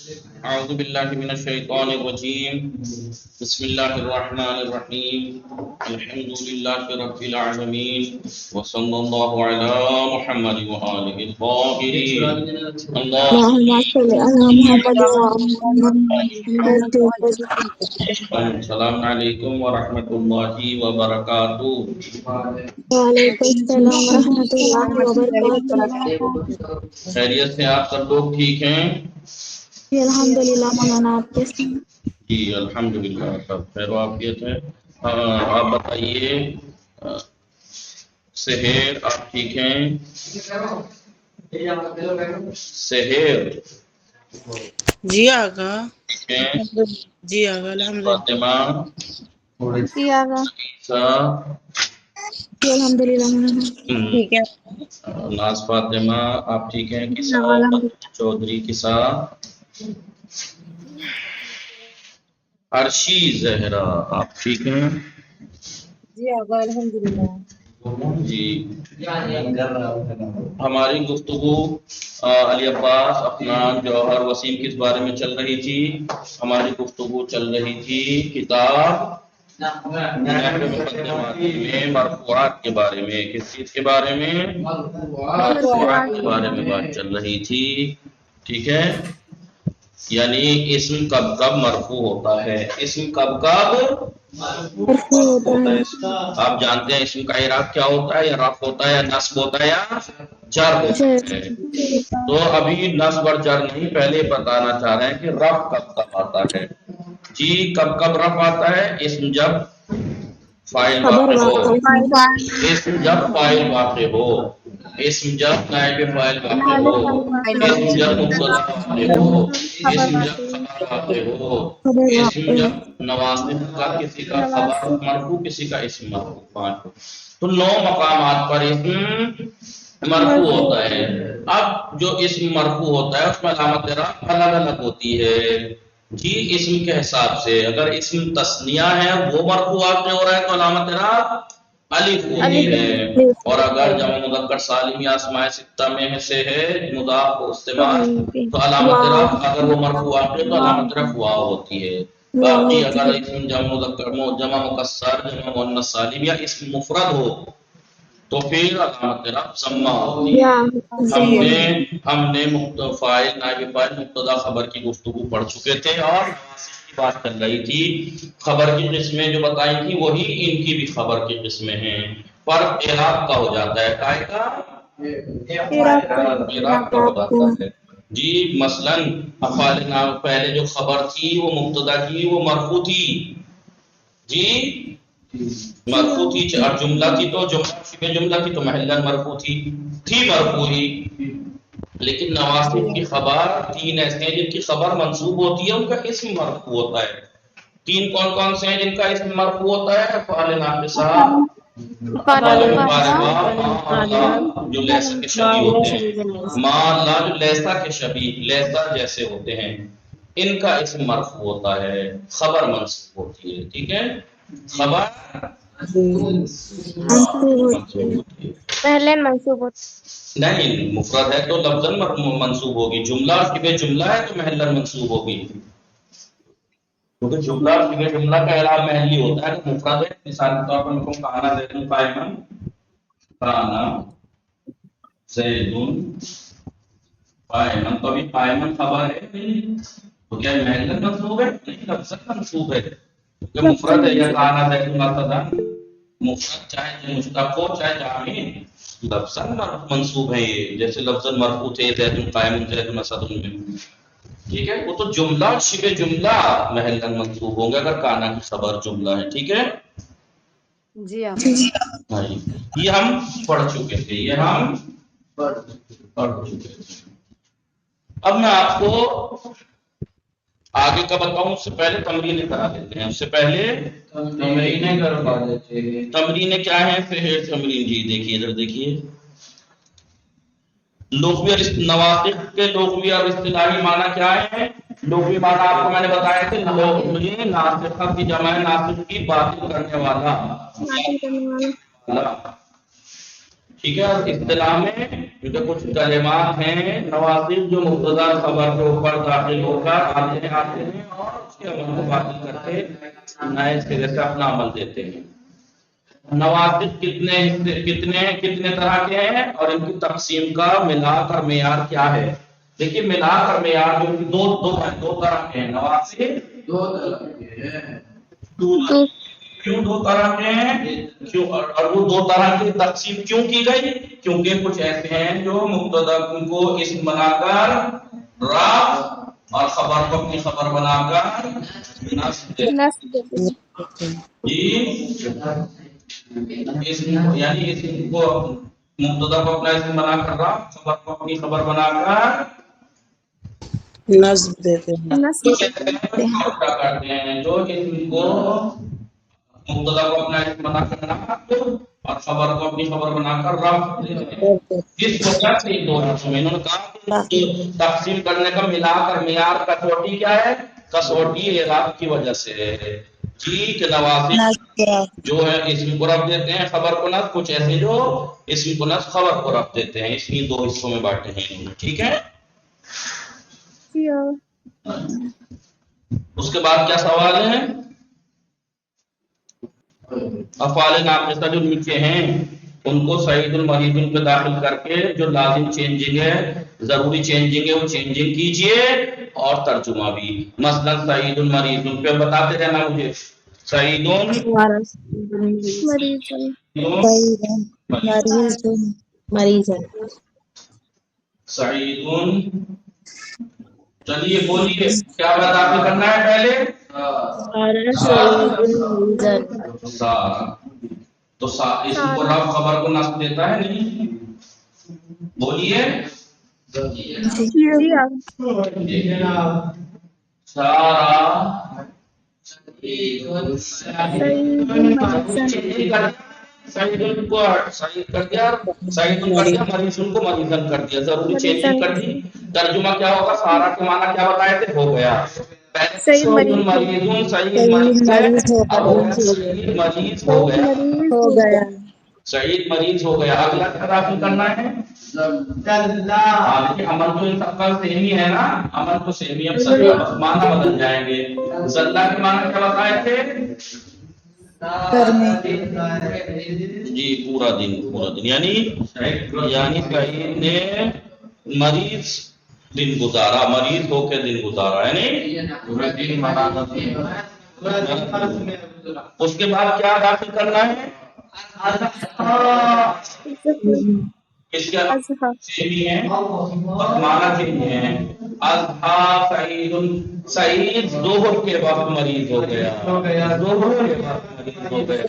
أعوذ بالله من الشيطان الرجيم بسم الله الرحمن الرحيم الحمد لله رب العالمين وصلى الله على محمد وآله الطاهرين اللهم صل على محمد وعلى السلام علیکم ورحمۃ اللہ وبرکاتہ۔ وعلیکم السلام ورحمۃ اللہ وبرکاتہ۔ خیریت سے آپ سب لوگ ٹھیک ہیں؟ جی الحمد للہ مولانا، آپ کیسے ہیں؟ جی الحمدللہ سب خیر و عافیت ہے۔ آپ بتائیے سہیر آپ ٹھیک ہیں؟ سہیر جی آقا، ٹھیک ہیں؟ جی آقا الحمدللہ۔ فاطمہ، جی آقا، عیسیٰ، جی الحمد للہ مولانا۔ ٹھیک ہے۔ ناز فاطمہ آپ ٹھیک ہیں؟ کسا چودھری کسا، عرشی زہرا آپ ٹھیک ہیں؟ جی آقا الحمدللہ۔ جی ہماری گفتگو علی عباس، افنان، جوہر، وسیم کس بارے میں چل رہی تھی؟ ہماری گفتگو چل رہی تھی کتاب میں مرفوعات کے بارے میں۔ کس چیز کے بارے میں؟ مرفوعات کے بارے میں بات چل رہی تھی، ٹھیک ہے؟ یعنی اسم کب کب مرفوع ہوتا ہے، اسم کب کب مرفوع ہوتا ہے۔ آپ جانتے ہیں اسم کا اعراب کیا ہوتا ہے، یا رفع ہوتا ہے، یا نصب ہوتا ہے، یا جر ہوتا ہے؟ تو ابھی نصب اور جر نہیں، پہلے بتانا چاہ رہے ہیں کہ رفع کب کب آتا ہے۔ جی کب کب رفع آتا ہے؟ اسم جب فاعل خبر واقع ہو، واقع اسم جب فاعل واقع ہو، اسم جب نائب فاعل واقع ہو، اسم جب مبتدا واقع ہو، اسم جب خبر واقع ہو، خبر اسم واقع جب نواسب کا کسی کا خبر مرفوع کسی کا اسم مرفوع، پانچ۔ تو 9 مقامات پر اسم مرفوع ہوتا ہے۔ اب جو اسم مرفوع ہوتا ہے اس میں علامت اعراب الگ الگ ہوتی ہے جی اسم کے حساب سے۔ اگر اسم تثنیہ ہے وہ مرفوع واقع ہو رہا ہے تو علامت اعراب الف ہوتی ہے، اور اگر جمع مذکر سالم یا اسماء ستہ میں سے ہے مضاف و استعمال تو علامت اعراب اگر وہ مرفوع واقع ہے تو علامت اعراب واو ہوتی ہے۔ باقی اگر اسم جمع مذکر جمع مکسر، جمع مؤنث سالم یا اسم مفرد ہو تو پھر علامت اعراب ضمہ ہوتی ہے۔ ہم نے فاعل، نائب فاعل، مبتدا، خبر کی گفتگو پڑھ چکے تھے، اور کی بات چل رہی تھی۔ خبر کی قسمیں جو بتائی تھی وہی ان کی بھی خبر کی قسمیں ہیں، پر اعراب کا ہو جاتا ہے، کائے کا اعراب کا ہو جاتا ہے جی۔ مثلاً افعال نام پہلے جو خبر تھی وہ مبتدا کی وہ مرفوع تھی جی، مرفوع تھی، اور جملہ تھی تو شبہ جملہ تھی تو محلاً مرفوع تھی مرفوع ہی۔ لیکن نواسب کی خبر 3 ایسے ہیں جن کی خبر منصوب ہوتی ہے، ان کا اسم مرفوع ہوتا ہے۔ 3 کون کون سے ہیں جن کا اسم مرفوع ہوتا ہے؟ افعال ناقصہ، افعال مقاربہ، ما اللہ جو لیسا کے شبیہ ہوتے ہیں، ما اللہ جو لیسا کے شبیہ، لیسا جیسے ہوتے ہیں، ان کا اسم مرفوع ہوتا ہے، خبر منصوب ہوتی ہے، ٹھیک ہے؟ خبر منصوب ہوتی ہے، پہلے منصوب ہوتا نہیں مفرد ہے تو لفظاً منصوب ہوگی، جملہ شبہ جملہ ہے تو محلاً منصوب ہوگی، کیونکہ جملہ شبہ جملہ کا اعراب محلی ہوتا ہے۔ تو مفرد ہے، مثال کے طور پر میں کہوں کانا زیدن قائمن، کانا زیدن قائمن، تو ابھی قائمن خبر ہے تو کیا محلاً منصوب ہے؟ نہیں، لفظاً منصوب ہے، کیونکہ مفرد ہے، یا کانا زیدن مثلا مفرد چاہے مشتق ہو چاہے جامع، لفظاً منصوب ہے یہ، جیسے لفظاً مرفوع تھے زید قائم زید اسد میں، ٹھیک ہے؟ وہ تو جملہ شبہ جملہ محلاً منصوب ہوں گے اگر کانا کی خبر جملہ ہے، ٹھیک ہے؟ جی آقا۔ ہاں جی، یہ ہم پڑھ چکے تھے، یہ ہم پڑھ چکے تھے۔ اب میں آپ کو آگے کا بتاؤں اس سے پہلے تمرینیں کرا دیتے ہیں، اس سے پہلے تمرینیں کروا دیتے ہیں۔ تمرینیں کیا ہیں؟ پھر تمرین جی دیکھیے، ادھر دیکھیے، لغوی اور نواطق کے لغوی اور اصطلاحی معنی کیا ہے؟ لغوی معنی آپ کو میں نے بتایا تھے، لغوی ناسخہ کی جمع ہے، ناسخ کی باطل کرنے والا، ٹھیک ہے. اور اصطلاح میں کیونکہ کچھ کلمات ہیں نواصب جو مبتدا خبر کے اوپر داخل ہو کر آتے ہیں اور اس کے عمل کو باطل کر کے نئے سرے سے اپنا عمل دیتے ہیں. نواصب کتنے طرح کے ہیں اور ان کی تقسیم کا ملا کر معیار کیا ہے؟ دیکھیے ملا کر معیار جو دو طرح کے ہیں. نواصب دو طرح کے ہیں. کیوں دو طرح کے ہیں؟ کیوں اور وہ دو طرح کی تقسیم کیوں کی گئی؟ کیونکہ کچھ ایسے ہیں جو مبتدا کو اسم بنا کر رفع اور خبر کو اپنی خبر بنا کر نصب جی اسم یعنی اسم کو مبتدا کو اپنا اسم بنا کر رفع خبر کو اپنی خبر بنا کر نصب دیتے ہیں. کیا کرتے ہیں جو اسم کو مبتدا کو اپنا اسم بنا کر نصب اور خبر کو اپنی خبر بنا کر رفع دیتے ہیں. اس وجہ سے دو حصوں میں انہوں نے کہا کہ تقسیم کرنے کا ملا کر معیار کسوٹی کیا ہے؟ کسوٹی اعراب کی وجہ سے ہے. ٹھیک ہے. نواصب جو ہے اسم کو رفع دیتے ہیں خبر کو نصب. کچھ ایسے جو اسم کو نصب خبر کو رفع دیتے ہیں. اس لیے دو حصوں میں بانٹے ہیں انہوں نے. ٹھیک ہے. اس کے بعد کیا سوال ہے؟ افعال ناقصہ جو نیچے ہیں ان کو سعید المریض پہ داخل کر کے جو لازم چینجنگ ہے ضروری چینجنگ ہے وہ چینجنگ کیجئے اور ترجمہ بھی. مثلا سعید المریض پہ بتاتے رہنا مجھے. سعید سعید چلیے بولیے کیا بات کرنا ہے پہلے؟ تو اسم کو رفع خبر کو نصب دیتا ہے نہیں؟ بولیے سارا سعید کو سعید کر دیا مریض کو مریضن کر دیا. ضروری چینجنگ کر دی. ترجمہ کیا ہوگا؟ سارا کے معنی کیا بتائے تھے؟ ہو گیا. سعید مریض ہو گیا. سعید مریض ہو گیا. اگلا کیا داخل کرنا ہے؟ عمل تو ان سب کا سیم ہی ہے نا. عمل تو سیم ہی ہے. معنی بدل جائیں گے. زلہ کے معنی کیا بتائے تھے؟ جی پورا دن یعنی سعید نے مریض دن گزارا. مریض ہو کے دن گزارا یعنی اس کے بعد کیا داخل کرنا ہے؟ اس کے سیمی ہے اور معنی سیمی ہے. سعید ظہر کے وقت مریض ہو گیا. ظہر کے وقت مریض ہو گیا.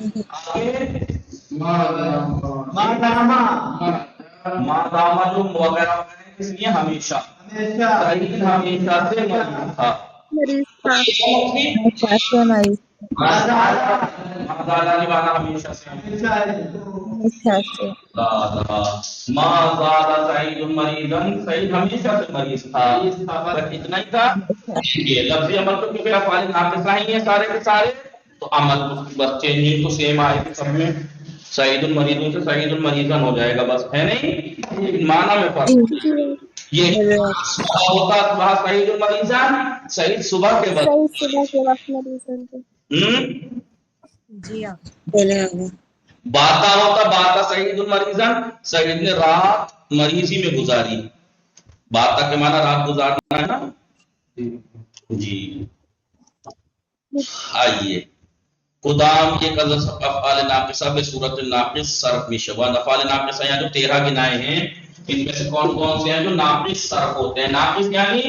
مادامہ جو وغیرہ اس لیے ہمیشہ سعید ہمیشہ سے مریض تھا. ہمیشہ سے ما زال سعید مریضا. سعید ہمیشہ سے مریض تھا. بس اتنا ہی تھا. یہ لفظی عمل تو کیونکہ افعال ناقصہ ہی ہیں سارے کے سارے تو عمل بس چینجنگ تو سیم آئے گی سب میں. سعید المریض سے سعید المریضن ہو جائے گا بس ہے نہیں. معنی میں فرق یہ ہوتا سعید المریضان سعید صبح کے وقت باتا ہوتا باتا سعید المریضان سعید نے رات مریضی میں گزاری. باتا کے معنی رات گزارنا ہے نا. جی آئیے قدام یہ قضا افعال ناقصہ بے صورت ناقص صرف میشوان. افعال ناقصہ یہاں جو 13 گنائے ہیں ان میں سے کون کون سے ہیں جو ناقص صرف ہوتے ہیں؟ ناقص یعنی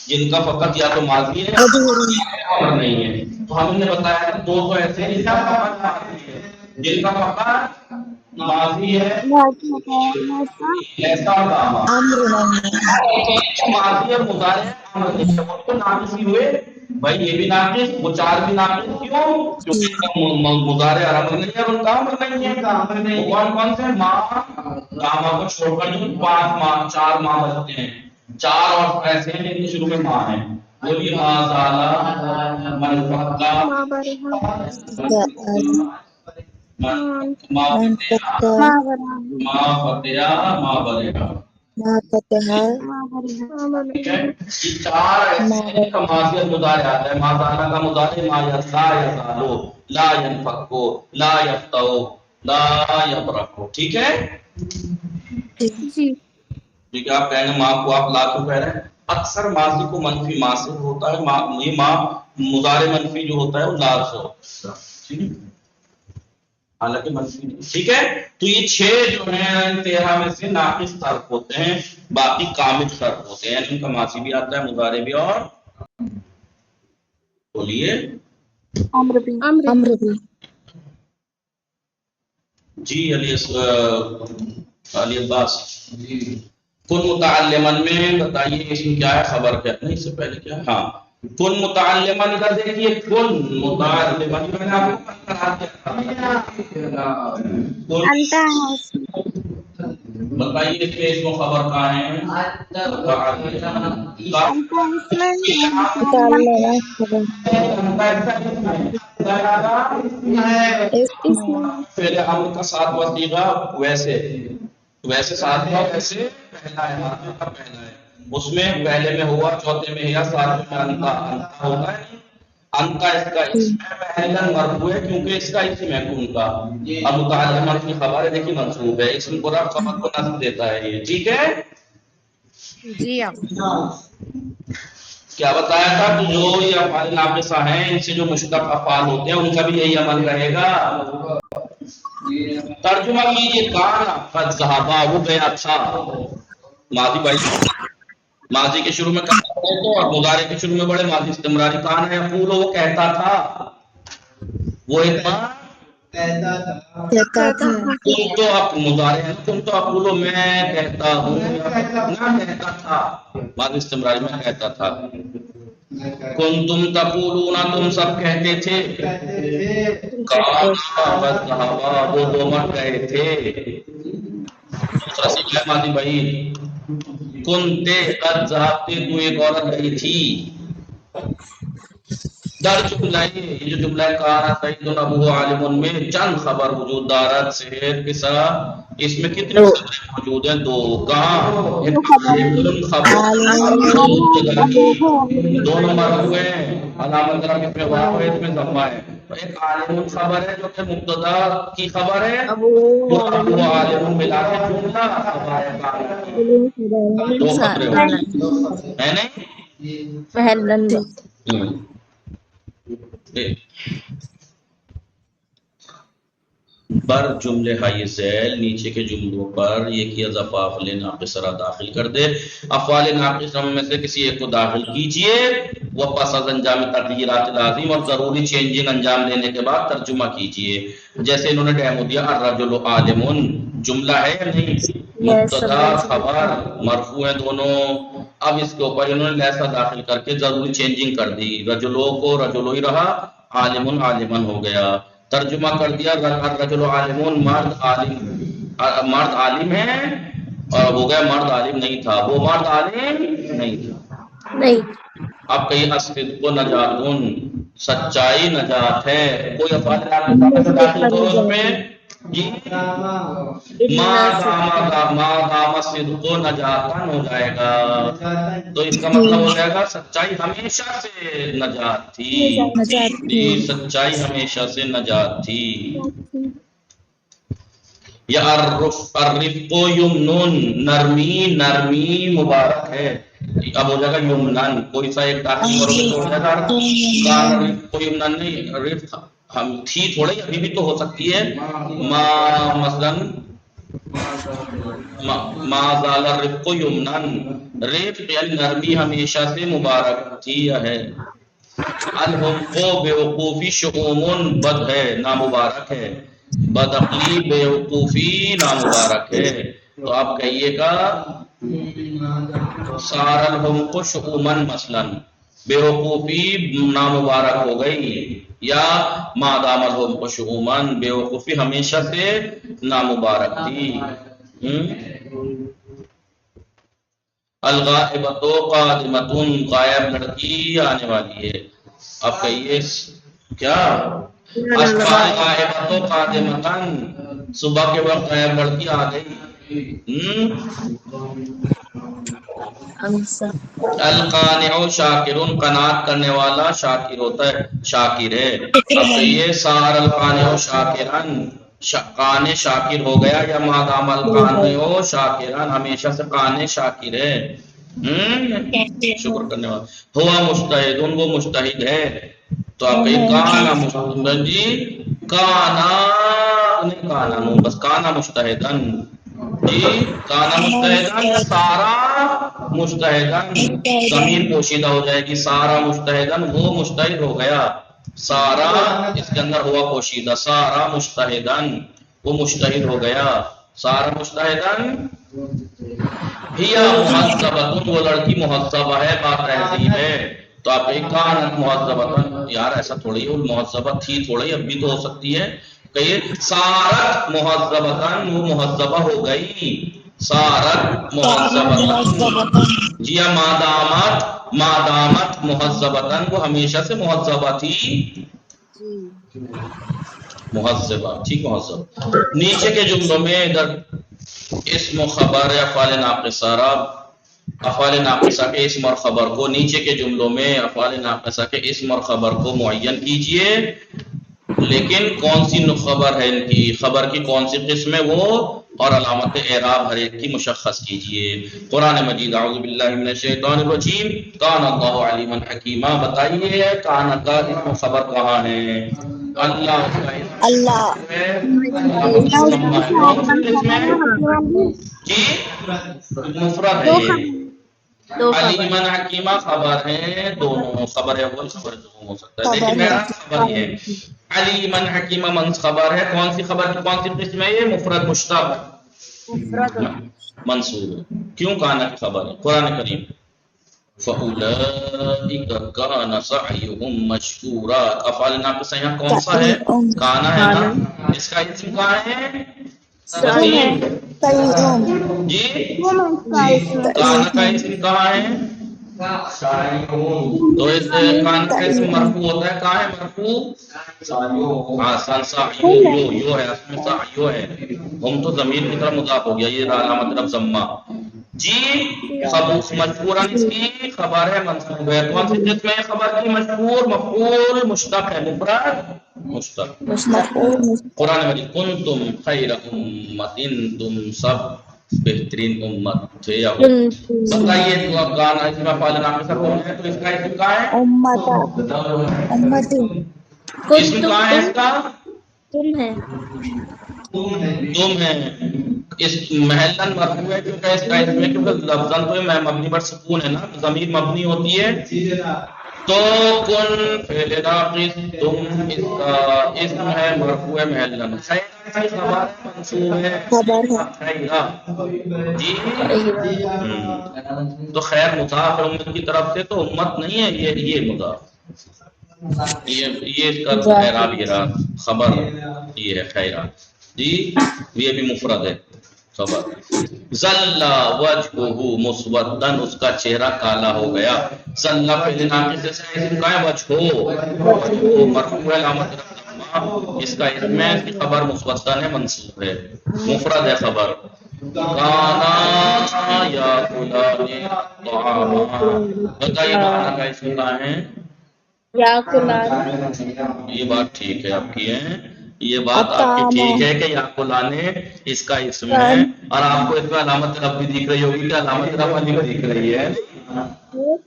جن کا فقط یا تو ماضی ہے اور نہیں ہے. تو ہم نے بتایا دو تو ایسے ہیں جن کا فقط ماضی ہے ایسا ماضی اور مضارع تو ناقص ہی ہوئے بھائی. یہ بھی ناقص وہ چار بھی ناقص. کیوں؟ کیونکہ مضارع اور امر نہیں ہے اور ان کا امر نہیں ہے. کون کون سے؟ ماں داما کو چھوڑ کر جو 5 ماہ 4 ماہ بچتے ہیں. 4 اور ایسے ہیں جن کے شروع میں ماں ہے. بولیے ما زالا من فقا ما من فتح فتح ما فتح ما بریا، ما فتح ٹھیک ہے؟ یہ چار ایسے ما ہیں کا ماضی المضارع آتا ہے. ما زال کا مضارع ما لا یزالو، لا ینفکو، لا یفتو، لا یبرکو. ٹھیک ہے؟ جی ٹھیک ہے. آپ کہیں گے ماں کو آپ لا کیوں کہہ رہے ہیں؟ اکثر ماضی کو منفی ماں سے ہوتا ہے، یہ ماں مضارع منفی جو ہوتا ہے وہ لا سے ہوتا ہے. ٹھیک ہے؟ حالانکہ منفی نہیں. ٹھیک ہے. تو یہ 6 جو ہیں 13 میں سے ناقص حرف ہوتے ہیں، باقی کامل حرف ہوتے ہیں، یعنی ان کا ماضی بھی آتا ہے، مضارع بھی. اور بولیے امر بھی جی. علی عباس کن متعلمن میں بتائیے اسم کیا ہے، خبر کیا ہے؟ نہیں، اس سے پہلے کیا ہے؟ ہاں، کن متعلمن. ادھر دیکھیے کن متعلمن میں نے آپ کو بتائیے اس میں اسم و خبر کہاں ہے؟ متعلمہ خبر اسم پہلے امر کا ساتواں صیغہ ویسے ساتواں ویسے پہلا ہے، ماضی کا پہلا ہے. اس میں پہلے میں ہوا، چوتھے میں یا ساتویں میں انتا ہوتا ہے. انتا اس کا اسم ہے، پہلا مرفوع ہے کیونکہ اس کا اسم ہے کن کا. اب متعلمہ کی خبر ہے، دیکھیے منصوب ہے، اسم کو خبر کو نصب دیتا ہے یہ. ٹھیک ہے. جی آپ کیا بتایا تھا کہ جو یہ افعال ناقصہ ہیں ان سے جو مشتق افعال ہوتے ہیں ان کا بھی یہی عمل رہے گا. ترجمہ کیجیے. کانا قد ذہبا، وہ گیا تھا. ماضی بھائی ماضی کے شروع میں کہتا ہے تو، اور مضارع کے شروع میں بڑے ماضی استمراری. کانا یقول، وہ کہتا تھا. وہ ایک کہتا تھا. تم تو اب مضارع ہے، تم تو اقولو میں کہتا ہوں، نہ کہتا تھا. ماضی استمراری میں کہتا تھا. کن تم تقولون، تم سب کہتے تھے. کانا قد ذہبا، وہ 2 مرد گئے تھے. دوسرا سیکھا ہے ماضی بھائی. کنتے قد ذہبتے، تو ایک عورت گئی تھی. در جملہ یہ جو جملہ کانا سعید ابو عالم میں چند خبر وجود دارت سے قصہ، اس میں کتنی خبریں موجود ہیں؟ 2. کہاں؟ ایک خبر دونوں مرفوع ہیں، علامت رفع میں واو ہے، اس میں ضمہ ہے. ایک عالم خبر ہے جو کہ مبتدا کی خبر ہے، وہ ابو عالم ملا کے جملہ خبر ہے کانا کی. 2 خبریں ہے نہیں. بر جملے ہائی ذیل، نیچے کے جملوں پر یہ کیا اضافہ افعال ناقصہ داخل کر دے. افعال ناقصہ میں سے کسی ایک کو داخل کیجئے، وہ پس از انجام تغییرات لازم، اور ضروری چینجنگ انجام دینے کے بعد ترجمہ کیجئے. جیسے انہوں نے ڈیمو دیا الرجل عالم، جملہ ہے یا نہیں؟ مبتدا خبر مرفوع ہیں دونوں. اب اس کے اوپر انہوں نے لیسا داخل کر کے ضروری چینجنگ کر دی. رجلوں کو رجلو ہی رہا، عالم عالمن ہو گیا. ترجمہ کر دیا الرجل عالم، مرد عالم ہے، اور ہو گیا مرد عالم نہیں تھا، وہ مرد عالم نہیں تھا. اب کہیں الصدق نجاتن، سچائی نجات ہے. کوئی افعال ناقصہ داخل کرو اس میں. ما دام الصدق نجاتن ہو جائے گا، تو اس کا مطلب ہو جائے گا سچائی ہمیشہ سے نجات تھی. نجات جی، سچائی ہمیشہ سے نجات تھی. یا الرفق یمنون، نرمی مبارک ہے. اب ہو جائے گا یمنن، کوئی سا ایک داخل کرو گے تو ہو جائے گا الرفق یمنن. نہیں، رفق ہم تھی تھوڑی، ابھی بھی تو ہو سکتی ہے. مثلا ما زال الرفق یمنن، رفق یعنی نرمی ہمیشہ سے مبارک تھی ہے. الحمق بیوقوفی شؤم، بد ہے نامبارک ہے. بدعقلی بیوقوفی نامبارک ہے. تو آپ کہیے گا سار الحمق شؤمن، مثلا بیوقوفی نامبارک ہو گئی. یا مادام الحمق شؤمن، بیوقوفی ہمیشہ سے نامبارک تھی. الغائبۃ قادمۃ، غائب لڑکی آنے والی ہے. آپ کہیے کیا اسفار غائبۃ قادمۃ، صبح کے وقت غائب لڑکی آ گئی۔ القانع شاکرون، قناعت کرنے والا شاکر ہوتا ہے، شاکر ہے۔ اب کہیے سار القانع شاکرن، قانع شاکر ہو گیا، یا مادام القانع شاکرن، ہمیشہ سے قانع شاکر ہے، شکر کرنے والا۔ ہوا مجتہدن، وہ مجتہد ہے۔ تو آپ کہیں کانا مجتہدن، جی کانا نہیں کانا نو، بس کانا مجتہدن، جی کانا مجتہدن یا سارا مجتہدن، ضمیر پوشیدہ ہو جائے گی، سارا مجتہدن، وہ مجتہد ہو گیا، سارا اس کے اندر ہوا پوشیدہ، سارا مجتہدن، وہ مجتہد ہو گیا، سارا مجتہدن۔ ہیا مہذبۃ، وہ لڑکی مہذبہ ہے، با تہذیب ہے۔ تو آپ ایک کانت مہذبۃ، یار ایسا تھوڑی ہے، مہذبہ تھی تھوڑی، اب بھی تو ہو سکتی ہے، کہیے سارت مہذبۃ، وہ مہذبہ ہو گئی، سارت مہذبۃ، جی مادامت، مادامت مہذبۃ، وہ ہمیشہ سے مہذبہ تھی، مہذبہ، ٹھیک مہذب۔ نیچے کے جملوں میں ادھر اسم و خبر افعال ناقصہ، افعال ناقصہ کے اسم اور خبر کو، نیچے کے جملوں میں افعال ناقصہ کے اسم اور خبر کو معین کیجئے، لیکن کون سی خبر ہے ان کی، خبر کی کون سی قسم ہے وہ، اور علامت اعراب ہر ایک کی مشخص کیجئے۔ قرآن مجید، اعوذ باللہ من الشیطان الرجیم، کان اللہ علیما حکیما، بتائیے کان کا اسم و خبر کہاں ہے؟ اللہ اس کا اللہ جی مفرد ہے یہ، علیمن حکیمہ خبر ہے، دونوں خبر ہے، اول خبر دوم ہو سکتا ہے، لیکن میرا خبر یہ ہے علیمن حکیمہ منص خبر ہے، کون سی خبر کی کون سی قسم ہے؟ یہ مفرد مشتق منصوب، کیوں کانا کی خبر ہے؟ قرآن کریم فَأُولَئِكَ كَانَ سَعْيُهُمْ مَشْكُورًا، افعال ناقصہ یہاں کون سا ہے؟ کانا ہے نا، اس کا اسم کہاں ہے؟ جی کانا کا اسم کہاں ہے؟ تو اس کانا کا اسم مرفوع ہوتا ہے، کہاں ہے مرفوع؟ آسان سعیو، یو ہے، اس میں سعیو ہے، ہم تو ضمیر کی طرف مضاف ہو گیا، یہ علامت رفع ضمہ، جی مشکورن اس کی خبر ہے، منصوب ہے، کون سی قسم ہے خبر کی؟ مشکور، مفعول مشتق ہے، مفرد مشتق۔ قرآن مجید کنتم خیر امت، تم سب بہترین امت تھے یا ہو، بتائیے تو اب گانا اس میں افعال ناقصہ کون ہے؟ تو اس کا اسم کہاں ہے؟ اسم کہاں ہے اس کا؟ تم ہے، اس محلن مرفوع ہے کیونکہ اس کا اسم ہے، کیونکہ لفظاً تو مبنی پر سکون ہے نا، ضمیر مبنی ہوتی ہے، تو کن فعل ناقص، تم اس کا اسم ہے، مرفوع محلن، خیر کی خبر منصوب ہے، خیرہ، جی تو خیر مضاف امت کی طرف سے، تو امت نہیں ہے، یہ مضاف، یہ اس کا اعراب، یہ رہا خبر، یہ ہے خیرہ، جی یہ بھی مفرد ہے خبر۔ ظل وجهه مسودا، اس کا چہرہ کالا ہو گیا، ظل فعل ناقص سے اسم کا ہے، وجهه مرفوع علامت رفع، اس کا اسم ہے، اس کی خبر مسودا ہے، منصوب ہے، مفرد ہے خبر۔ کانا یاکلان الطعام، بتائیے کانا کا اسم کیا ہے؟ یہ بات ٹھیک ہے آپ کی ہے، یہ بات آپ کی ٹھیک ہے کہ یاکلانے اس کا اسم ہے، اور آپ کو اس میں علامت رفع بھی دکھ رہی ہوگی کہ علامت رفع بھی دکھ رہی ہے،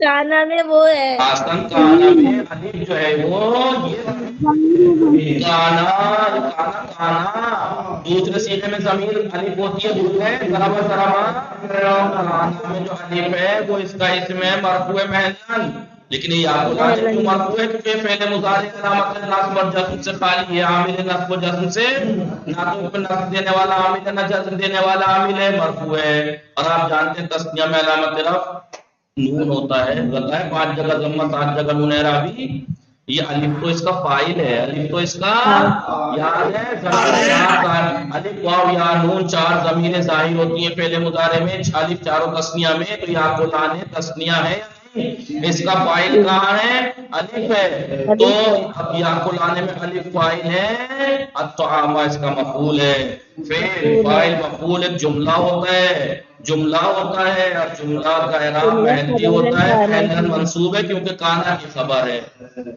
کانا میں وہ ہے، آسن کانا میں الف جو ہے وہ یہ کانا، کانا دوسرے صیغے میں ضمیر الف ہوتی ہے، دوسرے ضرب کانا میں جو الف ہے وہ اس کا اسم ہے، مرفوع محلن، لیکن یہ یاکلان کیوں مرفوع ہے؟ کیونکہ فعل مضارع علامت نصب اور جزم سے خالی ہے، عامل نصب و جزم سے، نہ تو اس پہ نصب دینے والا عامل ہے، نہ جزم دینے والا عامل ہے، مرفوع ہے، اور آپ جانتے ہیں تثنیہ میں علامت رفع نون ہوتا ہے، بتائیں 5 جگہ ضمہ 7 جگہ نون اعرابی، یہ الف تو اس کا فاعل ہے، الف تو اس کا یاد ہے، الف واو یا نون 4 ضمیر ظاہر ہوتی ہیں فعل مضارع میں، الف چاروں تثنیہ میں، تو یاکلان تثنیہ ہے یا نہیں؟ نہیں، اس کا فاعل کہاں ہے؟ الف ہے، تو اب یاکلانے میں الف فاعل ہے، الطعام اس کا مفعول ہے، فعل فاعل مفعول ایک جملہ ہوتا ہے، جملہ ہوتا ہے، اور جملہ کا اعراب محلی ہوتا ہے، محلاً منصوب ہے کیونکہ کانا کی خبر ہے۔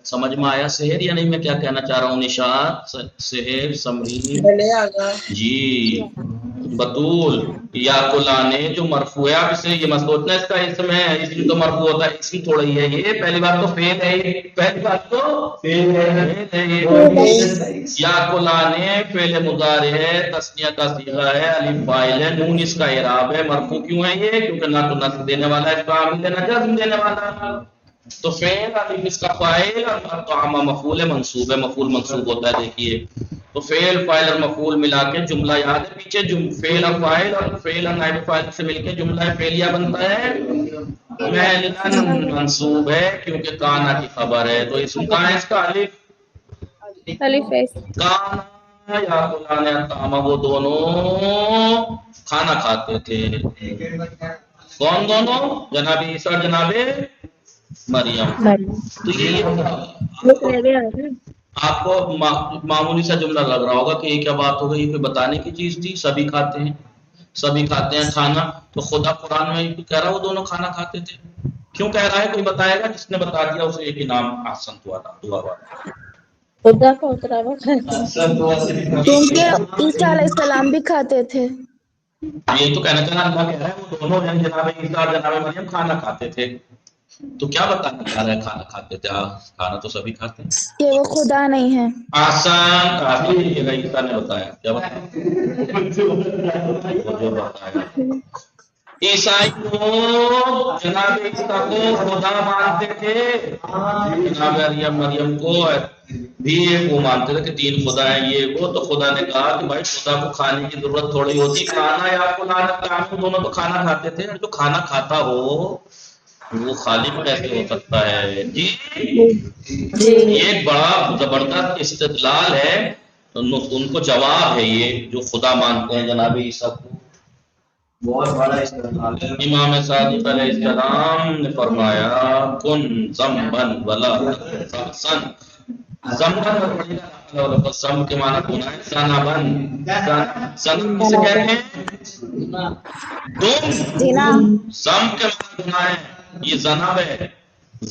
سمجھ میں آیا سحر یا نہیں میں کیا کہنا چاہ رہا ہوں؟ نشاط، سحر، سمرین، جی بطول، یاکلانے جو مرفوع ہے، آپ اسے یہ مت سوچنا اس کا اسم ہے، اسم تو مرفوع ہوتا ہے، اسم تھوڑا ہی ہے یہ، پہلی بات تو فعل ہے، پہلی بات تو فعل ہے، یاکلانے فعل مضارع ہے، تثنیہ کا صیغہ ہے، الف فاعل ہے، نون اس کا اعراب ہے، مرفوع کیوں ہے یہ؟ کیونکہ نہ تو نصب دینے والا ہے، اس کا عامل ہے، نہ جزم دینے والا، تو فعل الف اس کا فاعل اور طعام مفعول ہے، منصوب ہے، مفعول منصوب ہوتا ہے، دیکھیے تو فعل فاعل اور مفعول ملا کے جملہ یاد ہے پیچھے، فعل اور فاعل اور فعل اور نائب فاعل سے مل کے جملہ فعلیہ بنتا ہے، محلاً منصوب ہے کیونکہ کانا کی خبر ہے، تو اسم کہاں ہے اس کا؟ الف، الف ہے کانا یاکلان الطعام، وہ دونوں کھانا کھاتے تھے، کون دونوں؟ جناب عیسیٰ اور جناب مریم۔ تو یہ آپ کو معمولی سا جملہ لگ رہا ہوگا کہ یہ کیا بات ہو گئی، کوئی بتانے کی چیز تھی، سبھی کھاتے ہیں، سبھی کھاتے ہیں کھانا، تو خدا قرآن میں کہہ رہا ہے وہ دونوں کھانا کھاتے تھے، کیوں کہہ رہا ہے؟ کوئی بتائے گا؟ جس نے بتا دیا اسے ایک انعام احسن دعا والا۔ خدا کا اترا ہوا کیونکہ عیسیٰ علیہ السلام بھی کھاتے تھے۔ یہ تو کہنا چاہنا اللہ کہہ رہا ہے وہ دونوں یعنی جناب عیسیٰ اور جناب مریم کھانا کھاتے تھے، تو کیا بتانا چاہ رہا ہے؟ کھانا کھاتے تھے، کھانا تو سبھی کھاتے ہیں، کہ وہ خدا نہیں ہے۔ آسان کافی یہ عیسیٰ نے بتایا، کیا بتایا؟ وہ جو بتایا عیسائی لوگ جناب عیسیٰ کو خدا مانتے تھے، جناب مریم کو بھی وہ مانتے تھے کہ تین خدا ہیں یہ وہ، تو خدا نے کہا کہ بھائی خدا کو کھانے کی ضرورت تھوڑی ہوتی، کھانا یا کھانا دونوں تو کھانا کھاتے تھے، جو کھانا کھاتا ہو وہ خالق کیسے ہو سکتا ہے؟ جی یہ ایک بڑا زبردست استدلال ہے، ان کو جواب ہے یہ جو خدا مانتے ہیں جناب عیسیٰ کو، بہت بڑا استدلال ہے۔ امام صادق علیہ السلام نے فرمایا کن زمبن ولا سن، زمبن سم کے معنی ہونا ہے سنبن، سن کسے کہتے ہیں؟ دم، سم کے معنی ہونا ہے یہ زنب ہے،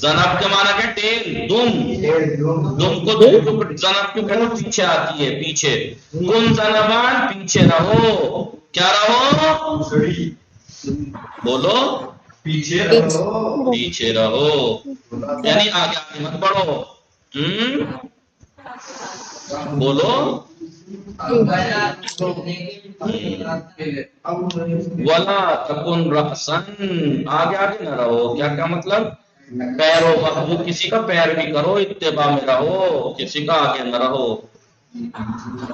زنب کے معنی کیا؟ ٹیل، دم کو زنب کیوں کہتے ہیں؟ پیچھے آتی ہے، پیچھے، کن زنبان پیچھے رہو، کیا رہو؟ بولو پیچھے رہو، پیچھے رہو یعنی آگے آگے مت بڑھو، بولو ولا تکن رأسن، آگے آگے نہ رہو، کیا مطلب؟ پیرو بخو، کسی کا پیر بھی کرو، اتباع میں رہو، کسی کا آگے نہ رہو،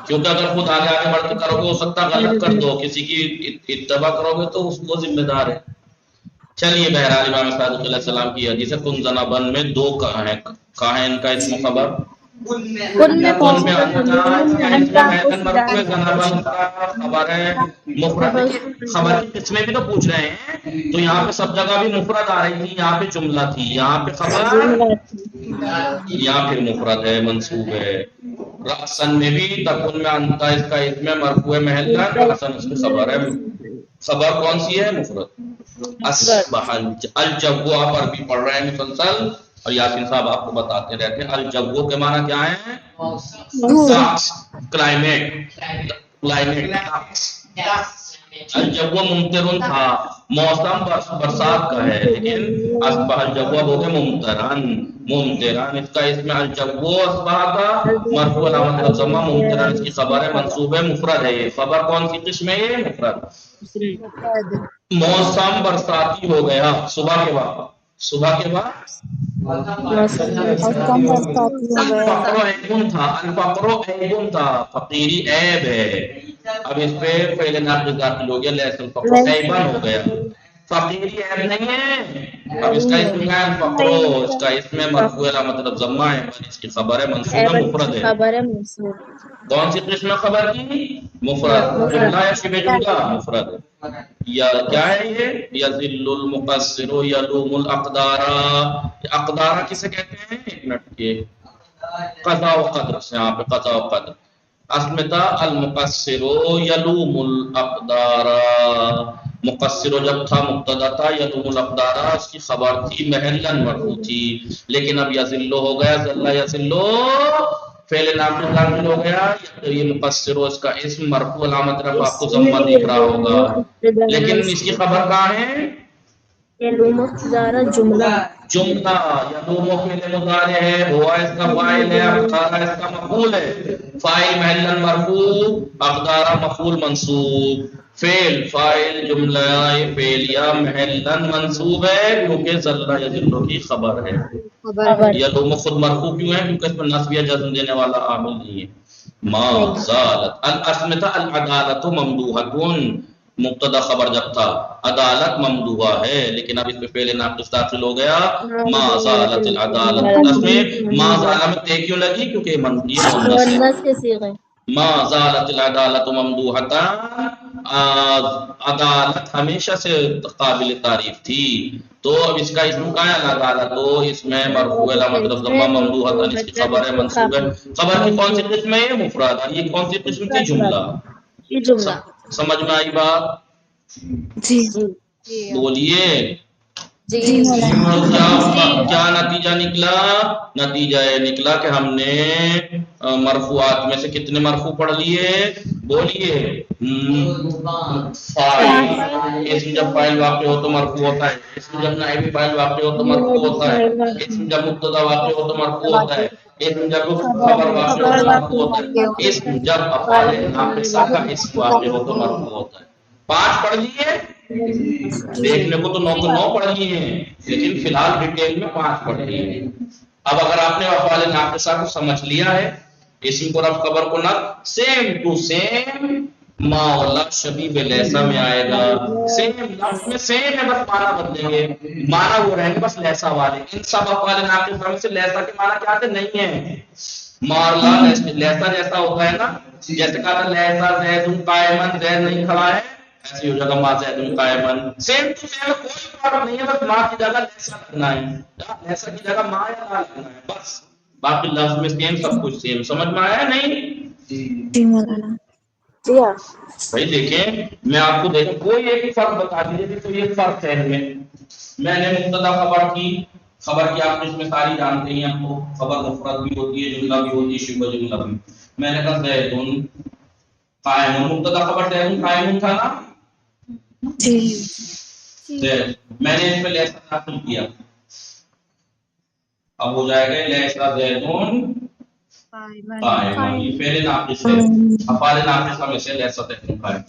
کیونکہ اگر خود آگے آگے بڑھ کے کرو گے ہو سکتا غلط کر دو، کسی کی اتباع کرو گے تو اس کو ذمہ دار ہے۔ چلیے بہرحال امام صادق علیہ السلام کی حدیث ہے کن زنبن میں دو کہاں ہے ان کا اسم خبر؟ کن میں خبر ہے مفرد، خبر کی قسمیں بھی تو پوچھ رہے ہیں، تو یہاں پہ سب جگہ بھی مفرد آ رہی تھی، یہاں پہ جملہ تھی، یہاں پہ خبر، یہاں پھر مفرد ہے، منصوب ہے۔ رأسن میں بھی تکن میں انتا اس کا اسم مرفوع محل ہے، رأسن اس کی خبر ہے، خبر کون سی ہے؟ مفرد۔ اصبح الجو، آپ عربی پڑھ رہے ہیں مسلسل اور یاسین صاحب آپ کو بتاتے رہتے ہیں، الجو کے معنی کیا ہے؟ کلائمیٹ، الجو ممطرن تھا، موسم برسات کا ہے، لیکن اصبح الجو ہو گیا ممطرن، اس کا اسم الجو اصبح کا مرفوع علامت ضمہ، ممطرن اس کی خبر ہے، منصوب ہے، مفرد ہے، خبر کون سی قسم ہے؟ مفرد۔ موسم برساتی ہو گیا، صبح کے بعد، صبح کے بعد الفقر عیب تھا، الفقر عیب تھا، فقیری عیب ہے، اب اس پہ فعل ناقص داخل ہو گیا، لیس الفقر عیبا ہو گیا، فقیری عیب نہیں ہے، اب اس کا اسم ہے الفقر، اس کا اسم مرفوع علامت ضمہ ہے، اس کی خبر ہے، منصوب ہے، مفرد ہے۔ کون سی قسم خبر کی؟ مفرد، جملہ یا شبہ جملہ؟ مفرد ہے۔ یا کیا ہے یہ یذل المقصر یلوم الاقدار. اقدار کسے کہتے ہیں؟ ایک منٹ، یہ قضا و قدر سے، یہاں پہ قضا و قدر اصل میں تھا المقصر یلوم الاقدار. مقصر جب تھا مبتدا تھا، یلوم الاقدار اس کی خبر تھی، محلن مرفوع تھی، لیکن اب یذلو ہو گیا، ذلہ یذلو فعل نام داخل ہو گیا. یہ مقصر اس کا اسم مرفوع علامت رفع آپ کو ضمہ دکھ رہا ہوگا، لیکن اس کی خبر کہاں ہے؟ یلوم اقدار جملہ جملہ. یلوم فعل مضارع ہے، ہوا اس کا فاعل ہے، اقدار اس کا مفعول ہے. فاعل محل مرفوع، اقدار مفعول منصوب. فعل فاعل جملہ فعلیہ محلا منصوب ہے کیونکہ ذلہ یذل کی خبر ہے. یلوم خود مرفوع کیوں ہے؟ کیونکہ اس میں نصب یا جزم دینے والا عامل نہیں ہے. ما زالت الاصل میں تھا العدالت ممدوحۃ، مبتدا خبر جب تھا عدالت ممدوحہ ہے، لیکن اب اس پہ فعل ناقص داخل ہو گیا. ما زالت العدالت، اس میں ما زالت میں تے کیوں لگی؟ کیونکہ یہ مؤنث ہے. مؤنث کے صیغے. ما زالت العدالت ممدوحۃ، عدالت ہمیشہ سے قابل تعریف تھی. تو اب اس کا اسم کا ہے العدالت، تو اس میں مرفوع علامت ضمہ ممدوحۃ، اس کی خبر ہے منصوب ہے. خبر کی کون سی قسم ہے؟ مفرد. یہ کون سی قسم تھی؟ جملہ. یہ جملہ سمجھ میں آئی بات؟ جی بولیے. جی جی مولانا. تو کیا نتیجہ نکلا؟ نتیجہ یہ نکلا کہ ہم نے مرفوعات میں سے کتنے مرفوع پڑھ لیے؟ بولیے. فاعل، اسم جب فاعل واقع ہو تو مرفوع ہوتا ہے، اسم جب نائب فاعل واقع ہو تو مرفوع ہوتا ہے، اسم جب مبتدا واقع ہو تو مرفوع ہوتا ہے، اسم جب خبر واقع ہو تو مرفوع ہوتا ہے، اسم جب افعال ناقصہ کا اسم واقع ہو تو مرفوع ہوتا ہے. 5 پڑھ لیے. دیکھنے کو تو 9 کو 9 پڑھ لیے ہیں، لیکن فی الحال ڈیٹیل میں 5 پڑھ لیے ہیں. اب اگر آپ نے افعال ناقصہ کو سمجھ لیا ہے، اسم کو رفع خبر کو نصب، سیم ٹو سیم ما واللہ شبیہ بلیسا میں آئے گا. سیم لفظ میں سیم ہے، بس معنی بدلیں گے، معنی وہ رہیں گے بس لیسا والے. ان سب افعال ناقصہ میں سے لیسا کے معنی کیا آتے نہیں ہیں. مارلا لیسا جیسا ہوتا ہے نا، جیسے کہا تھا لیسا زید قائمن، زید نہیں کھڑا ہے، ایسی ہو جائے گا ما زید قائمن. سیم ٹو سیم، کوئی فرق نہیں ہے، بس ما کی جگہ لیسا لگنا ہے، لیسا کی جگہ ما یا لا لگنا ہے بس. باقی لفظ میں سیم، سب کچھ سیم. سمجھ میں آیا نہیں؟ جی مولانا. جی ہاں. بھائی دیکھیں، میں آپ کو دیکھیں کوئی ایک فرق بتا دیجیے تو یہ فرق ہے. میں نے مبتدا خبر کی آپ اس میں ساری جانتے ہیں، آپ کو خبر مفرد بھی ہوتی ہے، جملہ بھی ہوتی ہے، شبہ جملہ بھی. میں نے کہا زیدن قائم، مبتدا خبر زیدن قائم تھا نا. جی میں نے اس میں لیسا داخل کیا، اب ہو جائے گا لیسا زیدن قائم. یہ فعل ناقص ہے، افعال ناقصہ میں سے لیسا زیدن قائم.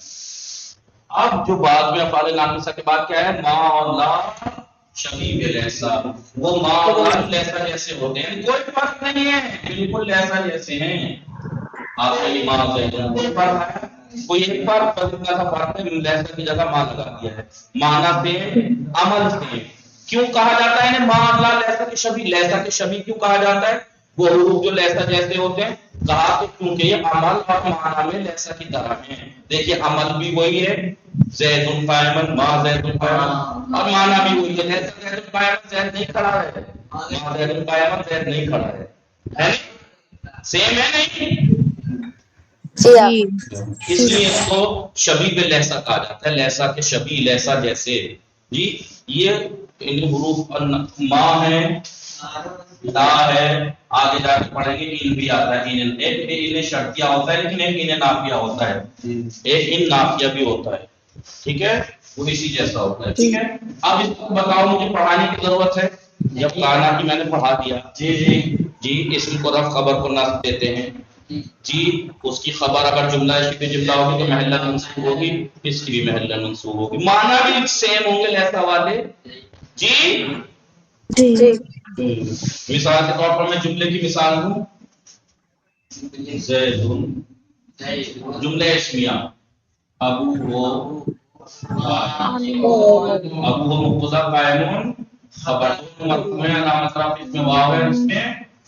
اب جو بعد میں افعال ناقصہ کے بعد کیا ہے؟ ما اور لا شبیہ لیسا، وہ ما اور لا لیسا جیسے ہوتے ہیں، کوئی فرق نہیں ہے، بالکل لیسا جیسے ہیں. آپ کا یہ ما زیدن کوئی فرق ہے؟ کوئی ایک فرق سا فرق ہے، لیسا کی جگہ ما لگا دیا ہے. معنی سے عمل سے کیوں کہا جاتا ہے ما لا لیسا کے شبیہ؟ لیسا کے شبیہ کیوں کہا جاتا ہے؟ وہ حروف جو لیسا جیسے ہوتے ہیں، کہا کہ کیونکہ یہ عمل اور معنی میں لیسا کی طرح ہیں. دیکھیے عمل بھی وہی ہے، زید قائمن، ما زید قائمن، اور معنی بھی وہی ہے، لیسا زید قائمن، زید نہیں کھڑا ہے، ما زید قائمن، زید نہیں کھڑا ہے. ہے سیم ہے نہیں؟ جی اس لیے اس کو شبیہ لیسا کہا جاتا ہے، لیسا کے شبیہ، لیسا جیسے. جی یہ ان حروف ما ہے، لا ہے، آگے جا کے پڑھیں گے ان بھی آتا ہے. ایک ان شرطیہ ہوتا ہے، لیکن ایک ان نافیہ ہوتا ہے، ایک ان نافیہ بھی ہوتا ہے. ٹھیک ہے، وہ اسی جیسا ہوتا ہے. ٹھیک ہے، اب اس کو بتاؤ مجھے پڑھانے کی ضرورت ہے. جب کہا کہ میں نے پڑھا دیا، جی اسم کو رفع خبر کو نصب دیتے ہیں. جی اس کی خبر اگر جملہ شبہ جملہ ہوگی تو محلہ منصوب ہوگی، اس کی بھی محلہ منصوب ہوگی، معنی بھی سیم ہوں گے لیسا والے. جی جی مثال کے طور پر میں جملے کی مثال دوں، زیدن جملہ اسمیہ، ابو ہو مبتدا قائم، خبر مرفوع ہے، علامت رفع اس میں واو ہے، اس میں